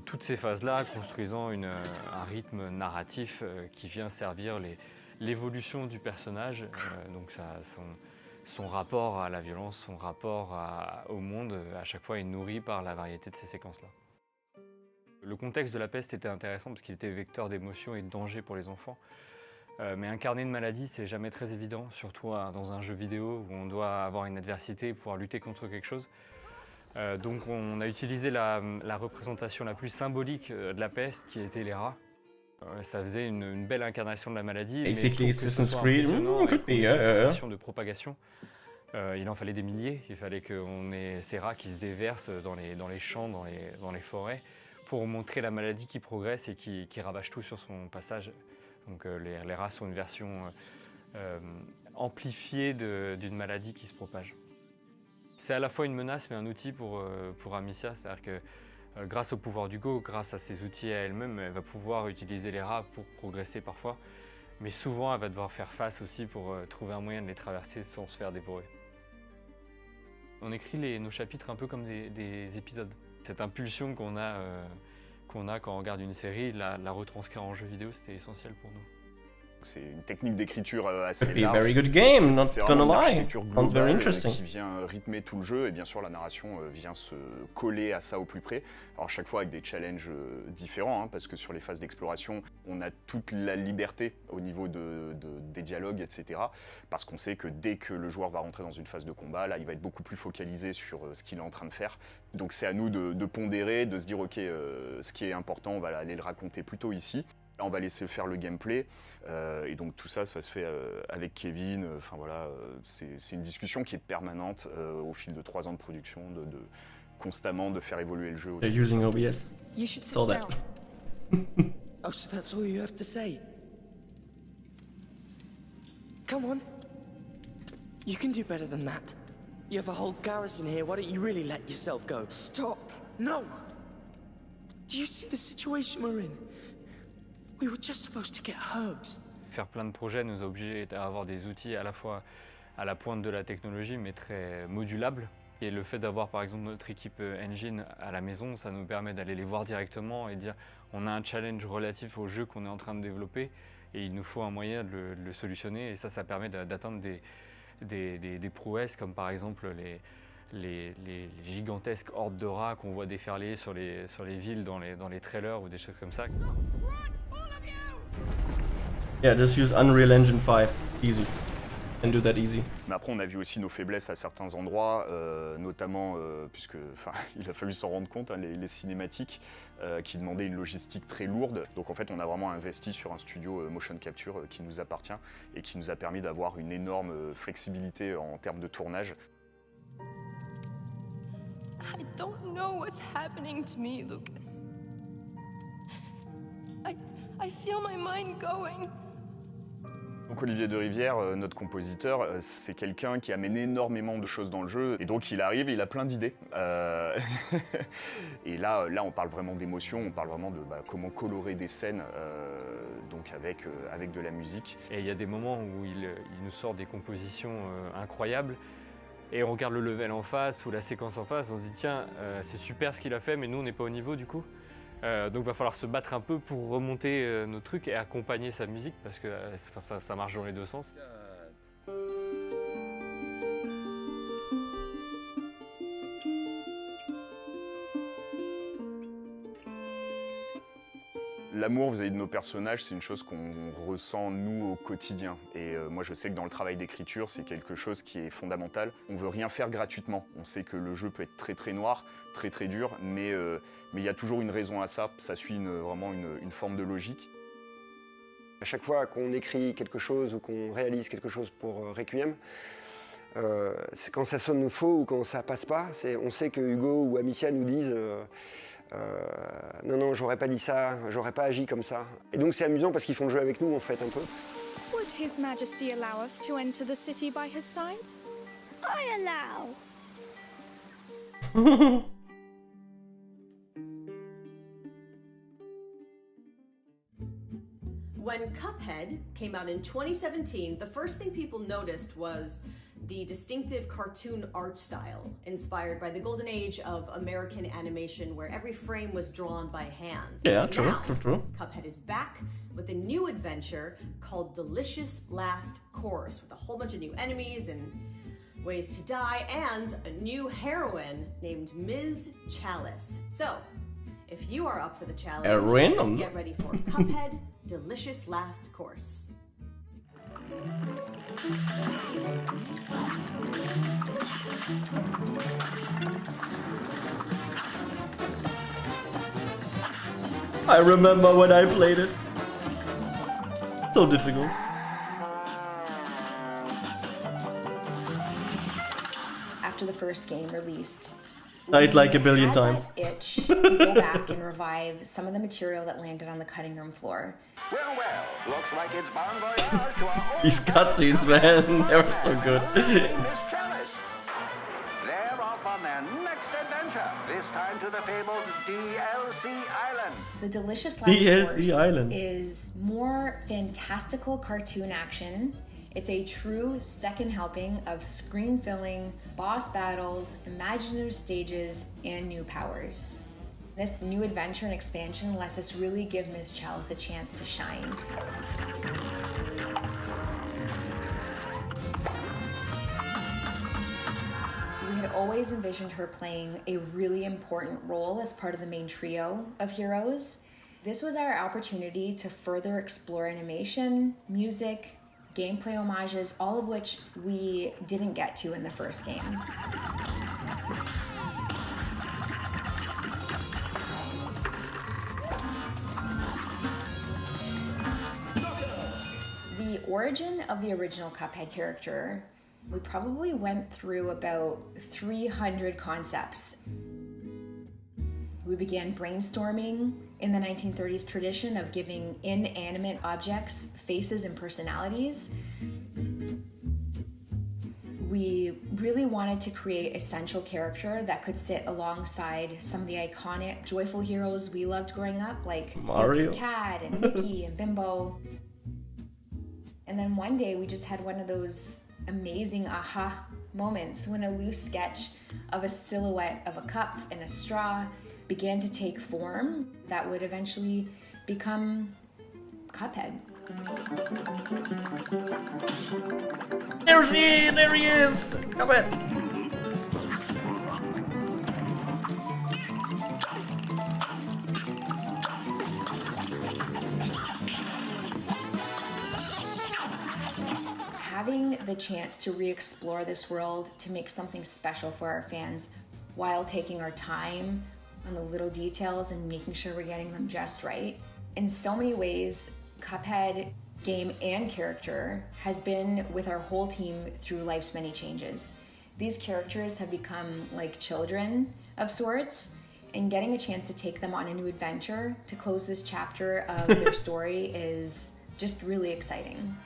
[SPEAKER 22] Toutes ces phases-là construisant un rythme narratif qui vient servir l'évolution du personnage, donc son rapport à la violence, son rapport au monde, à chaque fois est nourri par la variété de ces séquences-là. Le contexte de la peste était intéressant parce qu'il était vecteur d'émotions et de danger pour les enfants. Mais incarner une maladie, c'est jamais très évident, surtout dans un jeu vidéo où on doit avoir une adversité et pouvoir lutter contre quelque chose. Donc on a utilisé la représentation la plus symbolique de la peste, qui était les rats. Ça faisait une belle incarnation de la maladie.
[SPEAKER 1] Basically, Assassin's Creed, could be,
[SPEAKER 22] de propagation. Il en fallait des milliers. Il fallait qu'on ait ces rats qui se déversent dans les champs, dans les forêts, pour montrer la maladie qui progresse et qui ravage tout sur son passage. Donc les rats sont une version amplifiée d'une maladie qui se propage. C'est à la fois une menace mais un outil pour Amicia, c'est-à-dire que grâce au pouvoir d'Hugo, grâce à ses outils à elle-même, elle va pouvoir utiliser les rats pour progresser parfois, mais souvent elle va devoir faire face aussi pour trouver un moyen de les traverser sans se faire dévorer. On écrit nos chapitres un peu comme des épisodes. Cette impulsion qu'on a quand on regarde une série, la retranscrire en jeu vidéo, c'était essentiel pour nous.
[SPEAKER 10] C'est une technique d'écriture assez
[SPEAKER 1] Could be a
[SPEAKER 10] large.
[SPEAKER 1] very good game, not
[SPEAKER 10] C'est
[SPEAKER 1] gonna
[SPEAKER 10] vraiment une
[SPEAKER 1] lie.
[SPEAKER 10] architecture
[SPEAKER 1] Sounds very
[SPEAKER 10] globale
[SPEAKER 1] interesting.
[SPEAKER 10] qui vient rythmer tout le jeu et bien sûr la narration vient se coller à ça au plus près. Alors chaque fois avec des challenges différents, hein, parce que sur les phases d'exploration, on a toute la liberté au niveau des dialogues, etc. Parce qu'on sait que dès que le joueur va rentrer dans une phase de combat, là il va être beaucoup plus focalisé sur ce qu'il est en train de faire. Donc c'est à nous de pondérer, de se dire ok, ce qui est important, on va aller le raconter plutôt ici. Là, on va laisser faire le gameplay et donc tout ça, ça se fait avec Kevin. Enfin voilà, c'est une discussion qui est permanente au fil de 3 ans de production, constamment de faire évoluer le jeu.
[SPEAKER 1] They're using OBS.
[SPEAKER 9] You should
[SPEAKER 1] Saw
[SPEAKER 9] sit
[SPEAKER 1] that.
[SPEAKER 9] down.
[SPEAKER 6] Oh, so that's all you have to say? Come on. You can do better than that. You have a whole garrison here, why don't you really let yourself go?
[SPEAKER 9] Stop.
[SPEAKER 6] No! Do you see the situation we're in? We were just supposed to get herbs.
[SPEAKER 22] Faire plein de projets nous a obligés d'avoir des outils à la fois à la pointe de la technologie, mais très modulables. Et le fait d'avoir par exemple notre équipe engine à la maison, ça nous permet d'aller les voir directement et dire on a un challenge relatif au jeu qu'on est en train de développer et il nous faut un moyen de le solutionner. Et ça permet d'atteindre des prouesses comme par exemple les gigantesques hordes de rats qu'on voit déferler sur les villes dans les trailers ou des choses comme ça.
[SPEAKER 1] Yeah, just use Unreal Engine 5. Easy. And do that easy.
[SPEAKER 10] Mais après, on a vu aussi nos faiblesses à certains endroits, notamment puisque, il a fallu s'en rendre compte, hein, les cinématiques qui demandaient une logistique très lourde. Donc en fait, on a vraiment investi sur un studio motion capture qui nous appartient et qui nous a permis d'avoir une énorme flexibilité en termes de tournage.
[SPEAKER 9] I don't know what's happening to me, Lucas. I feel my mind going.
[SPEAKER 10] Donc Olivier de Rivière, notre compositeur, c'est quelqu'un qui amène énormément de choses dans le jeu. Et donc il arrive, il a plein d'idées. Et là, on parle vraiment d'émotion, on parle vraiment de comment colorer des scènes donc avec de la musique.
[SPEAKER 7] Et il y a des moments où il nous sort des compositions incroyables. Et on regarde le level en face ou la séquence en face, on se dit tiens, c'est super ce qu'il a fait, mais nous on n'est pas au niveau du coup. Donc il va falloir se battre un peu pour remonter nos trucs et accompagner sa musique parce que ça marche dans les deux sens.
[SPEAKER 10] L'amour vis-à-vis de nos personnages, c'est une chose qu'on ressent nous au quotidien. Et moi je sais que dans le travail d'écriture, c'est quelque chose qui est fondamental. On veut rien faire gratuitement. On sait que le jeu peut être très très noir, très très dur, mais il y a toujours une raison à ça. Ça suit vraiment une forme de logique.
[SPEAKER 5] À chaque fois qu'on écrit quelque chose ou qu'on réalise quelque chose pour Requiem, c'est quand ça sonne faux ou quand ça passe pas, on sait que Hugo ou Amicia nous disent non, j'aurais pas dit ça, j'aurais pas agi comme ça. Et donc c'est amusant parce qu'ils font le jeu avec nous en fait un peu.
[SPEAKER 11] Would His Majesty allow us to enter the city by his side? I allow.
[SPEAKER 13] When Cuphead came out in 2017, the first thing people noticed was the distinctive cartoon art style inspired by the golden age of American animation where every frame was drawn by hand.
[SPEAKER 1] Yeah,
[SPEAKER 13] Now,
[SPEAKER 1] true.
[SPEAKER 13] Cuphead is back with a new adventure called Delicious Last Course with a whole bunch of new enemies and ways to die and a new heroine named Ms. Chalice. So, if you are up for the challenge,
[SPEAKER 1] Heroine?
[SPEAKER 13] get ready for Cuphead Delicious Last Course.
[SPEAKER 1] I remember when I played it. So difficult.
[SPEAKER 24] After the first game released,
[SPEAKER 1] Died like a billion
[SPEAKER 24] had
[SPEAKER 1] times.
[SPEAKER 24] that itch to go back and revive some of the material that landed on the cutting room floor.
[SPEAKER 17] Well, looks like it's bon voyage to our
[SPEAKER 1] These cutscenes, man, they were so good.
[SPEAKER 17] Miss Chalice. They're off on their next adventure, this time to the fabled DLC Island.
[SPEAKER 24] The Delicious Last
[SPEAKER 1] DLC
[SPEAKER 24] Course
[SPEAKER 1] Island.
[SPEAKER 24] is more fantastical cartoon action. It's a true second helping of screen-filling, boss battles, imaginative stages, and new powers. This new adventure and expansion lets us really give Ms. Chalice a chance to shine. We had always envisioned her playing a really important role as part of the main trio of heroes. This was our opportunity to further explore animation, music, gameplay homages, all of which we didn't get to in the first game. The origin of the original Cuphead character, we probably went through about 300 concepts. We began brainstorming in the 1930s tradition of giving inanimate objects faces and personalities. We really wanted to create a central character that could sit alongside some of the iconic joyful heroes we loved growing up, like
[SPEAKER 1] Mario.
[SPEAKER 24] Felix the Cat and Mickey and Bimbo. And then one day we just had one of those amazing aha moments when a loose sketch of a silhouette of a cup and a straw began to take form that would eventually become Cuphead.
[SPEAKER 1] There he is! Cuphead!
[SPEAKER 24] Having the chance to re-explore this world, to make something special for our fans while taking our time on the little details and making sure we're getting them just right. In so many ways, Cuphead, game and character, has been with our whole team through life's many changes. These characters have become like children of sorts, and getting a chance to take them on a new adventure to close this chapter of their story is just really exciting.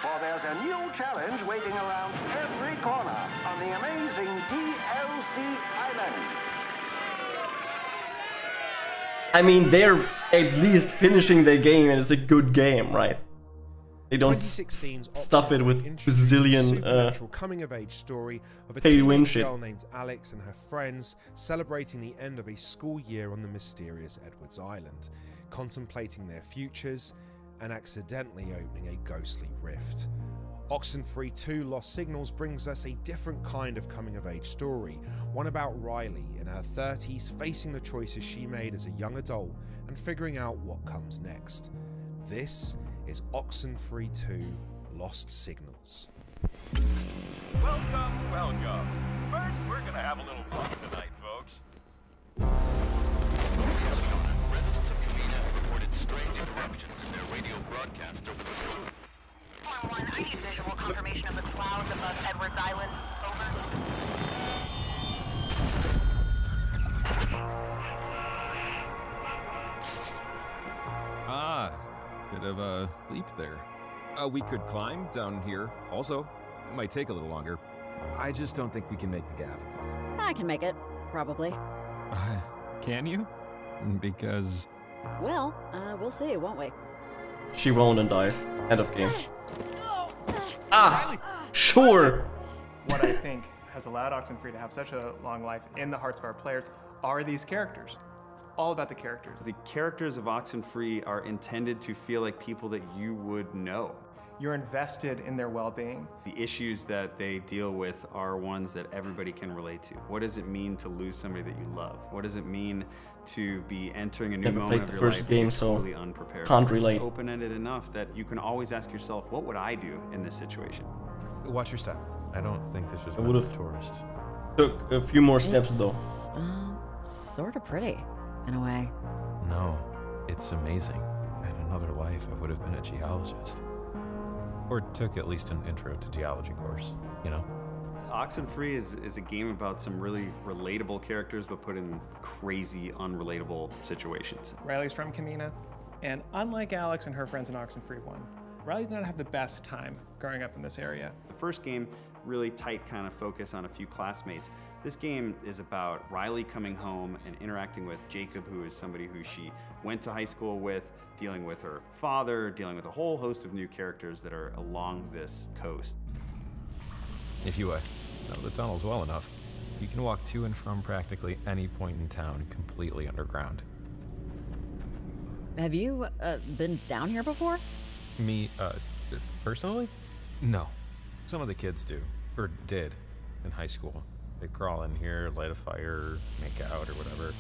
[SPEAKER 17] For there's a new challenge waiting around every corner on the amazing DLC Island.
[SPEAKER 1] I mean, they're at least finishing their game, and it's a good game, right? They don't stuff it with bazillion
[SPEAKER 4] coming-of-age story of a
[SPEAKER 1] pay-to-win
[SPEAKER 4] teenage
[SPEAKER 1] shit.
[SPEAKER 4] girl named Alex and her friends celebrating the end of a school year on the mysterious Edwards Island, contemplating their futures and accidentally opening a ghostly rift. Oxenfree 2 Lost Signals brings us a different kind of coming-of-age story, one about Riley in her 30s facing the choices she made as a young adult and figuring out what comes next. This is Oxenfree 2 Lost Signals.
[SPEAKER 14] Welcome, welcome. First, we're gonna have a little fun tonight, folks.
[SPEAKER 16] Residents of Kamina reported strange interruptions in their radio broadcast over the phone.
[SPEAKER 19] 4-1, I need visual confirmation of the clouds above Edwards Island.
[SPEAKER 25] Ah, bit of a leap there. We could climb down here. Also, it might take a little longer. I just don't think we can make the gap.
[SPEAKER 26] I can make it, probably.
[SPEAKER 25] Can you? Because...
[SPEAKER 26] Well, we'll see, won't we?
[SPEAKER 1] She won't and dies. End of game. Sure!
[SPEAKER 27] What I think has allowed Oxenfree to have such a long life in the hearts of our players are these characters. It's all about the characters.
[SPEAKER 28] The characters of Oxenfree are intended to feel like people that you would know.
[SPEAKER 27] You're invested in their well-being.
[SPEAKER 28] The issues that they deal with are ones that everybody can relate to. What does it mean to lose somebody that you love? What does it mean to be entering a new
[SPEAKER 1] Never
[SPEAKER 28] moment
[SPEAKER 1] played
[SPEAKER 28] of
[SPEAKER 1] the
[SPEAKER 28] your
[SPEAKER 1] first
[SPEAKER 28] life
[SPEAKER 1] game,
[SPEAKER 28] and you're
[SPEAKER 1] so
[SPEAKER 28] totally unprepared?
[SPEAKER 1] can't relate.
[SPEAKER 28] It's open-ended enough that you can always ask yourself, what would I do in this situation?
[SPEAKER 25] Watch your step. I don't think this was
[SPEAKER 1] I
[SPEAKER 25] meant
[SPEAKER 1] would've
[SPEAKER 25] for tourists.
[SPEAKER 1] Took a few more steps though.
[SPEAKER 26] Sort of pretty, in a way.
[SPEAKER 25] No, it's amazing. In another life, I would have been a geologist. Or took at least an intro to geology course, you know?
[SPEAKER 28] Oxenfree is a game about some really relatable characters, but put in crazy, unrelatable situations.
[SPEAKER 27] Riley's from Kamina, and unlike Alex and her friends in Oxenfree 1, Riley did not have the best time growing up in this area.
[SPEAKER 28] The first game, really tight kind of focus on a few classmates. This game is about Riley coming home and interacting with Jacob, who is somebody who she went to high school with, dealing with her father, dealing with a whole host of new characters that are along this coast.
[SPEAKER 25] If you know the tunnels well enough, you can walk to and from practically any point in town completely underground.
[SPEAKER 26] Have you, been down here before?
[SPEAKER 25] Me, personally? No. Some of the kids do, or did, in high school. They'd crawl in here, light a fire, make out, or whatever.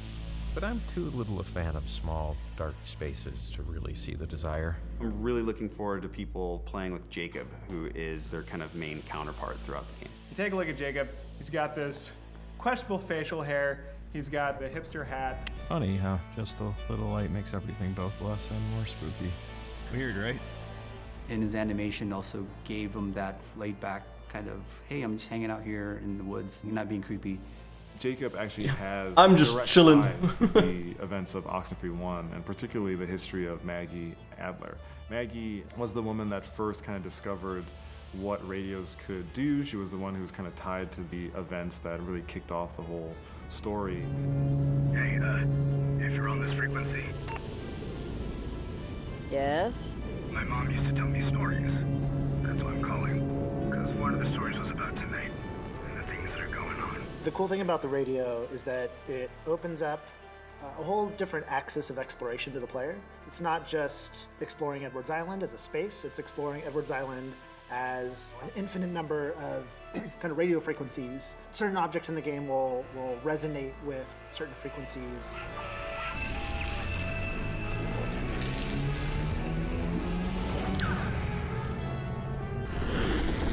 [SPEAKER 25] But I'm too little a fan of small, dark spaces to really see the desire.
[SPEAKER 28] I'm really looking forward to people playing with Jacob, who is their kind of main counterpart throughout the game.
[SPEAKER 27] You take a look at Jacob, he's got this questionable facial hair, he's got the hipster hat.
[SPEAKER 25] Funny how just a little light makes everything both less and more spooky. Weird, right?
[SPEAKER 29] And his animation also gave him that laid-back kind of, hey, I'm just hanging out here in the woods, you're not being creepy.
[SPEAKER 30] Jacob actually has
[SPEAKER 1] I'm just
[SPEAKER 30] direct
[SPEAKER 1] chilling.
[SPEAKER 30] ties to the events of Oxenfree 1, and particularly the history of Maggie Adler. Maggie was the woman that first kind of discovered what radios could do. She was the one who was kind of tied to the events that really kicked off the whole story.
[SPEAKER 31] Hey, if you're on this frequency.
[SPEAKER 26] Yes?
[SPEAKER 31] My mom used to tell me stories. That's why I'm calling. Because one of the stories was about tonight and the things that are going on.
[SPEAKER 32] The cool thing about the radio is that it opens up a whole different axis of exploration to the player. It's not just exploring Edwards Island as a space, it's exploring Edwards Island as an infinite number of kind of radio frequencies. Certain objects in the game will resonate with certain frequencies.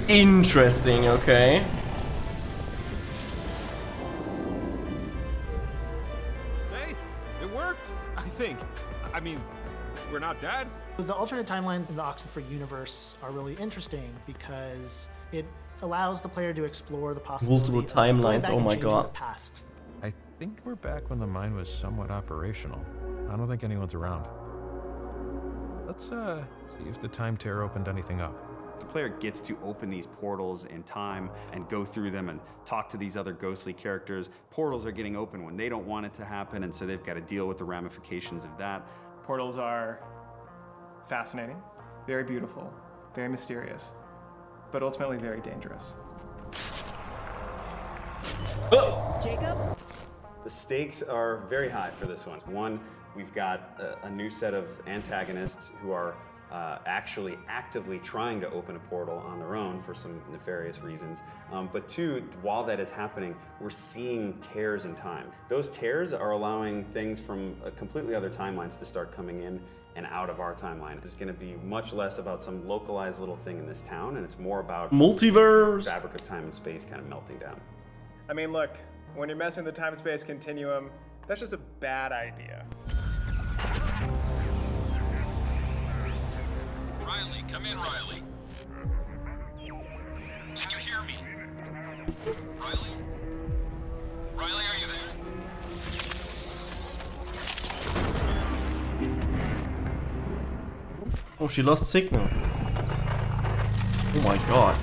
[SPEAKER 1] Interesting, okay.
[SPEAKER 4] Hey, it worked, I think. I mean, we're not dead.
[SPEAKER 32] The alternate timelines in the Oxenfree universe are really interesting because it allows the player to explore the possibility
[SPEAKER 1] Multiple timelines, oh my god.
[SPEAKER 32] the past.
[SPEAKER 25] I think we're back when the mine was somewhat operational. I don't think anyone's around. Let's, see if the time tear opened anything up.
[SPEAKER 28] The player gets to open these portals in time and go through them and talk to these other ghostly characters. Portals are getting open when they don't want it to happen, and so they've got to deal with the ramifications of that.
[SPEAKER 27] Portals are fascinating, very beautiful, very mysterious, but ultimately very dangerous.
[SPEAKER 26] Jacob?
[SPEAKER 28] The stakes are very high for this one. One, we've got a new set of antagonists who are actually actively trying to open a portal on their own for some nefarious reasons. But two, while that is happening, we're seeing tears in time. Those tears are allowing things from completely other timelines to start coming in and out of our timeline. It's going to be much less about some localized little thing in this town, and it's more about
[SPEAKER 1] multiverse,
[SPEAKER 28] the fabric of time and space kind of melting down.
[SPEAKER 27] I mean, look, when you're messing with the time-space continuum, that's just a bad idea.
[SPEAKER 14] Riley, come in, Riley. Can you hear me? Riley? Riley, are you there?
[SPEAKER 1] Oh, she lost signal. Oh my god.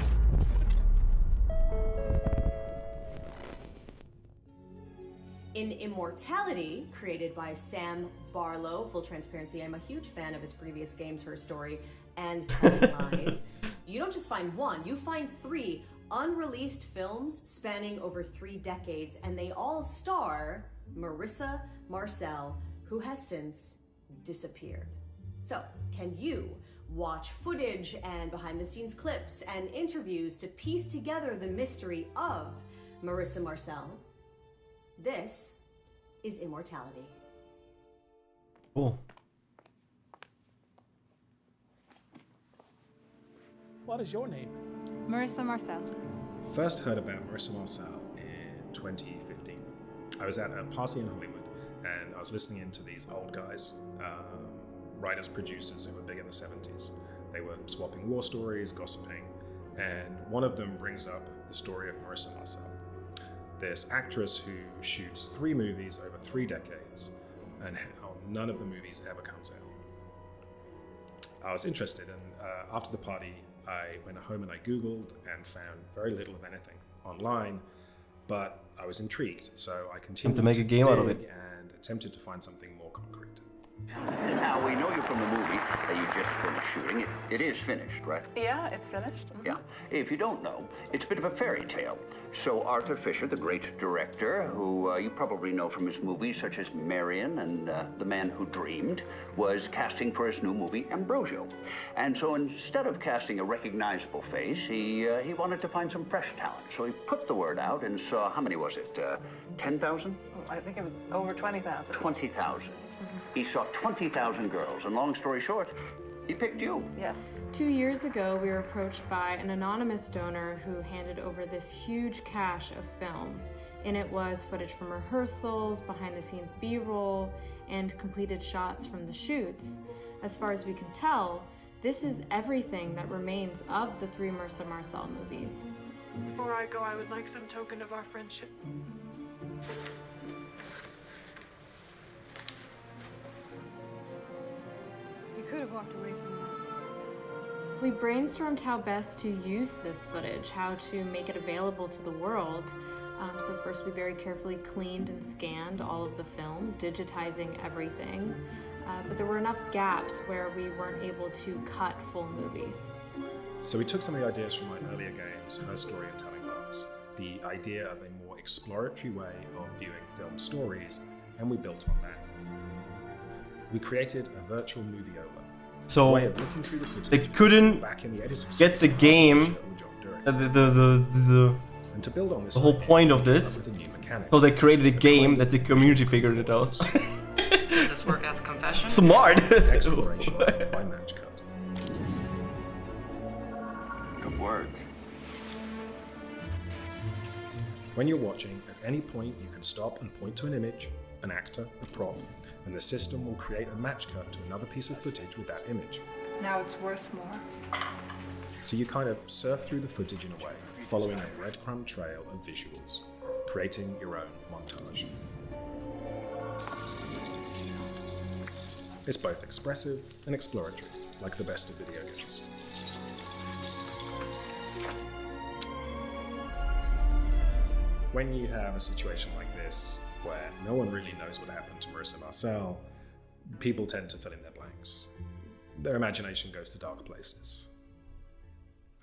[SPEAKER 13] In Immortality, created by Sam Barlow, full transparency, I'm a huge fan of his previous games, Her Story and Telling Lies, you don't just find one, you find 3 unreleased films spanning over 3 decades, and they all star Marissa Marcel, who has since disappeared. So, can you watch footage and behind-the-scenes clips and interviews to piece together the mystery of Marissa Marcel? This is Immortality.
[SPEAKER 1] Cool.
[SPEAKER 2] What is your name?
[SPEAKER 3] Marissa Marcel.
[SPEAKER 2] First heard about Marissa Marcel in 2015. I was at a party in Hollywood and I was listening into these old guys, writers, producers who were big in the 70s. They were swapping war stories, gossiping, and one of them brings up the story of Marissa Marcel, this actress who shoots 3 movies over 3 decades and how none of the movies ever comes out. I was interested, and after the party, I went home and I Googled and found very little of anything online, but I was intrigued, so I continued
[SPEAKER 1] to make a game out of it
[SPEAKER 2] and attempted to find something more concrete.
[SPEAKER 17] Now, we know you from the movie that you just finished shooting. It is finished, right?
[SPEAKER 6] Yeah, it's finished. Mm-hmm.
[SPEAKER 17] Yeah. If you don't know, it's a bit of a fairy tale. So Arthur Fisher, the great director, who you probably know from his movies such as Marion and The Man Who Dreamed, was casting for his new movie, Ambrosio. And so instead of casting a recognizable face, he wanted to find some fresh talent. So he put the word out and saw, how many was it, 10,000?
[SPEAKER 6] I think it was over 20,000.
[SPEAKER 17] 20,000. He saw 20,000 girls, and long story short, he picked you.
[SPEAKER 6] Yes.
[SPEAKER 8] 2 years ago, we were approached by an anonymous donor who handed over this huge cache of film. In it was footage from rehearsals, behind-the-scenes B-roll, and completed shots from the shoots. As far as we can tell, this is everything that remains of the 3 Marissa Marcel movies.
[SPEAKER 6] Before I go, I would like some token of our friendship.
[SPEAKER 8] You could have walked away from this. We brainstormed how best to use this footage, how to make it available to the world. So first we very carefully cleaned and scanned all of the film, digitizing everything. But there were enough gaps where we weren't able to cut full movies.
[SPEAKER 2] So we took some of the ideas from my earlier games, Her Story and Telling Lies, the idea of a more exploratory way of viewing film stories, and we built on that. We created a virtual moviola.
[SPEAKER 1] So
[SPEAKER 2] way of looking through the footage,
[SPEAKER 1] they couldn't
[SPEAKER 2] back in the
[SPEAKER 1] get the game,
[SPEAKER 2] and to build on this,
[SPEAKER 1] the whole point of this. So they created a game that the community figured it out.
[SPEAKER 6] Does this work as confession?
[SPEAKER 1] Smart.
[SPEAKER 2] Exploration by match cut.
[SPEAKER 17] Good work.
[SPEAKER 2] When you're watching, at any point you can stop and point to an image, an actor, a prop, and the system will create a match cut to another piece of footage with that image.
[SPEAKER 6] Now it's worth more.
[SPEAKER 2] So you kind of surf through the footage in a way, following a breadcrumb trail of visuals, creating your own montage. It's both expressive and exploratory, like the best of video games. When you have a situation like this, where no one really knows what happened to Marissa Marcel, people tend to fill in their blanks. Their imagination goes to dark places.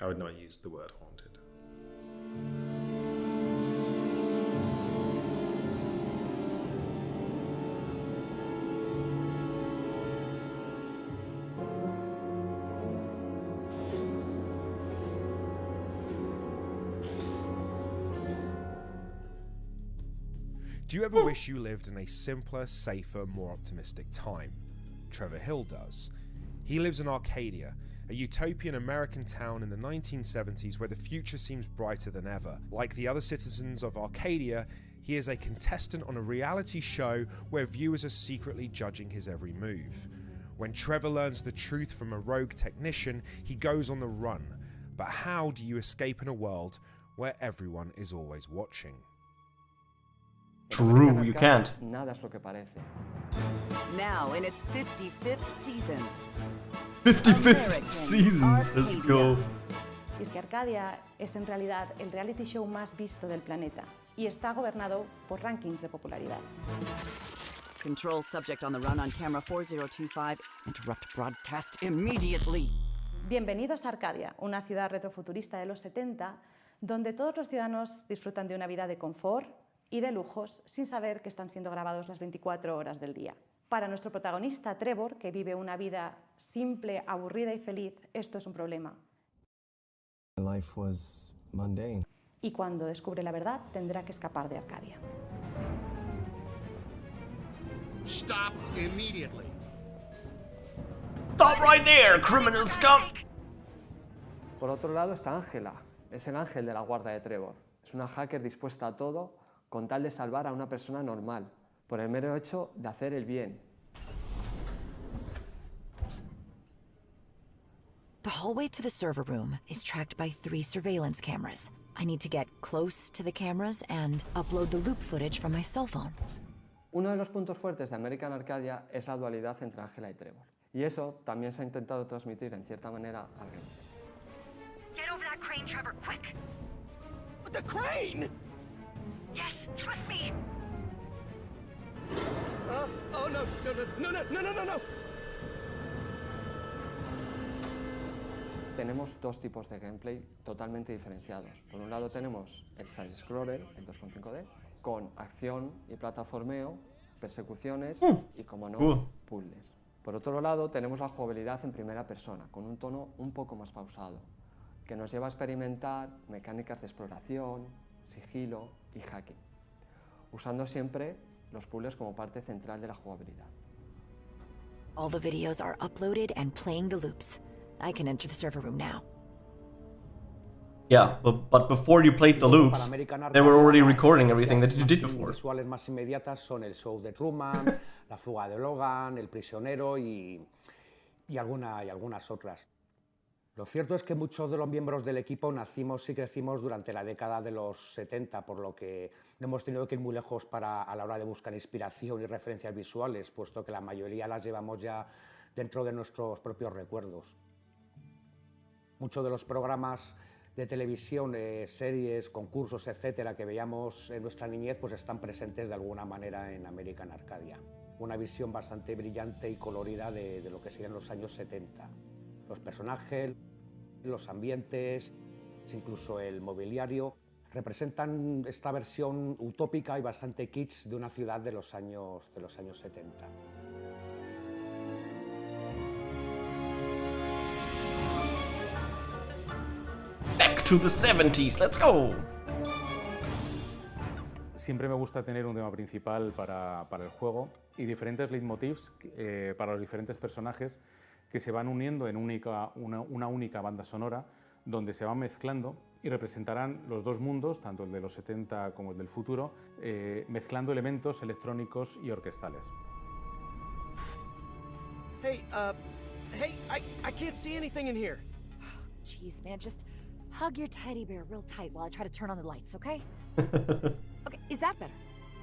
[SPEAKER 2] I would not use the word haunted.
[SPEAKER 4] Do you ever wish you lived in a simpler, safer, more optimistic time? Trevor Hill does. He lives in Arcadia, a utopian American town in the 1970s where the future seems brighter than ever. Like the other citizens of Arcadia, he is a contestant on a reality show where viewers are secretly judging his every move. When Trevor learns the truth from a rogue technician, he goes on the run. But how do you escape in a world where everyone is always watching?
[SPEAKER 1] True, you can't.
[SPEAKER 3] Nada es lo que parece.
[SPEAKER 5] Now in its 55th season.
[SPEAKER 1] 55th season, let's go.
[SPEAKER 7] Y es que Arcadia es en realidad el reality show más visto del planeta y está gobernado por rankings de popularidad.
[SPEAKER 5] Control subject on the run on camera 4025. Interrupt broadcast immediately.
[SPEAKER 7] Bienvenidos a Arcadia, una ciudad retrofuturista de los 70, donde todos los ciudadanos disfrutan de una vida de confort y de lujos sin saber que están siendo grabados las 24 horas del día. Para nuestro protagonista Trevor, que vive una vida simple, aburrida y feliz, esto es un problema.
[SPEAKER 9] Life was mundane.
[SPEAKER 7] Y cuando descubre la verdad, tendrá que escapar de Arcadia.
[SPEAKER 10] Stop immediately.
[SPEAKER 1] Stop right there, criminal scum.
[SPEAKER 3] Por otro lado está Ángela, es el ángel de la guarda de Trevor. Es una hacker dispuesta a todo con tal de salvar a una persona normal, por el mero hecho de hacer el bien.
[SPEAKER 19] The hallway to the server room is tracked by 3 surveillance cameras. I need to get close to the cameras and upload the loop footage from my cell phone.
[SPEAKER 3] Uno de los puntos fuertes de American Arcadia es la dualidad entre Ángela y Trevor. Y eso también se ha intentado transmitir en cierta manera al game.
[SPEAKER 19] Get over that crane, Trevor, quick!
[SPEAKER 10] The crane?
[SPEAKER 19] Yes, trust me!
[SPEAKER 10] Oh no, no.
[SPEAKER 3] Tenemos dos tipos de gameplay totalmente diferenciados. Por un lado tenemos el side-scroller, el 2.5D, con acción y plataformeo, persecuciones y, como no, puzzles. Por otro lado tenemos la jugabilidad en primera persona, con un tono un poco más pausado, que nos lleva a experimentar mecánicas de exploración, sigilo y hacking, usando siempre los puzzles como parte central de la jugabilidad.
[SPEAKER 19] All the videos are uploaded and playing the loops. I can enter the server room now.
[SPEAKER 1] Yeah, but before you played the loops, they were already recording everything that you did before.
[SPEAKER 12] Las visuales más inmediatas son el show de Truman, la fuga de Logan, el prisionero y algunas otras. Lo cierto es que muchos de los miembros del equipo nacimos y crecimos durante la década de los 70, por lo que no hemos tenido que ir muy lejos a la hora de buscar inspiración y referencias visuales, puesto que la mayoría las llevamos ya dentro de nuestros propios recuerdos. Muchos de los programas de televisión, series, concursos, etcétera, que veíamos en nuestra niñez, pues están presentes de alguna manera en American Arcadia. Una visión bastante brillante y colorida de lo que serían los años 70. Los personajes, los ambientes, incluso el mobiliario, representan esta versión utópica y bastante kitsch de una ciudad de los años 70.
[SPEAKER 1] Back to the 70s, let's go!
[SPEAKER 15] Siempre me gusta tener un tema principal para el juego y diferentes leitmotivs para los diferentes personajes que se van uniendo en una única banda sonora donde se van mezclando y representarán los dos mundos, tanto el de los 70 como el del futuro, mezclando elementos electrónicos y orquestales.
[SPEAKER 10] Hey, I can't see anything in here.
[SPEAKER 19] Jeez, man, just hug your teddy bear real tight while I try to turn on the lights, okay? Okay, is that better?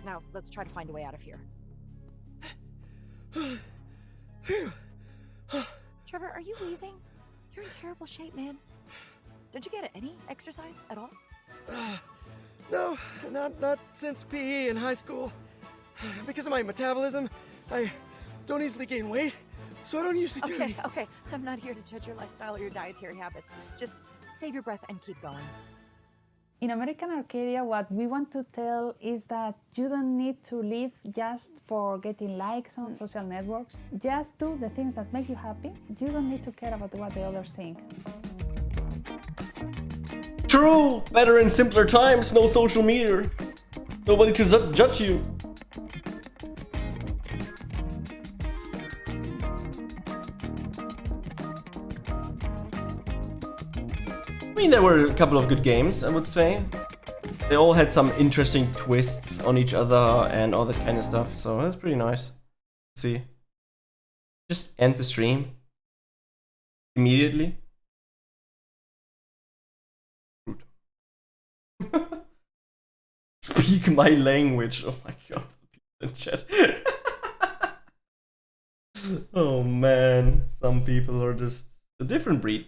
[SPEAKER 19] Now, let's try to find a way out of here. Trevor, are you wheezing? You're in terrible shape, man. Don't you get any exercise at all?
[SPEAKER 10] No, not since PE in high school. Because of my metabolism, I don't easily gain weight, so I don't usually do any.
[SPEAKER 19] Okay. I'm not here to judge your lifestyle or your dietary habits. Just save your breath and keep going.
[SPEAKER 11] In American Arcadia, what we want to tell is that you don't need to live just for getting likes on social networks. Just do the things that make you happy. You don't need to care about what the others think.
[SPEAKER 1] True! Better in simpler times, no social media. Nobody to judge you. I mean, there were a couple of good games, I would say. They all had some interesting twists on each other and all that kind of stuff, so that's pretty nice. Let's see. Just end the stream. Immediately. Rude. Speak my language. Oh my god, the people in chat. Oh man, some people are just a different breed.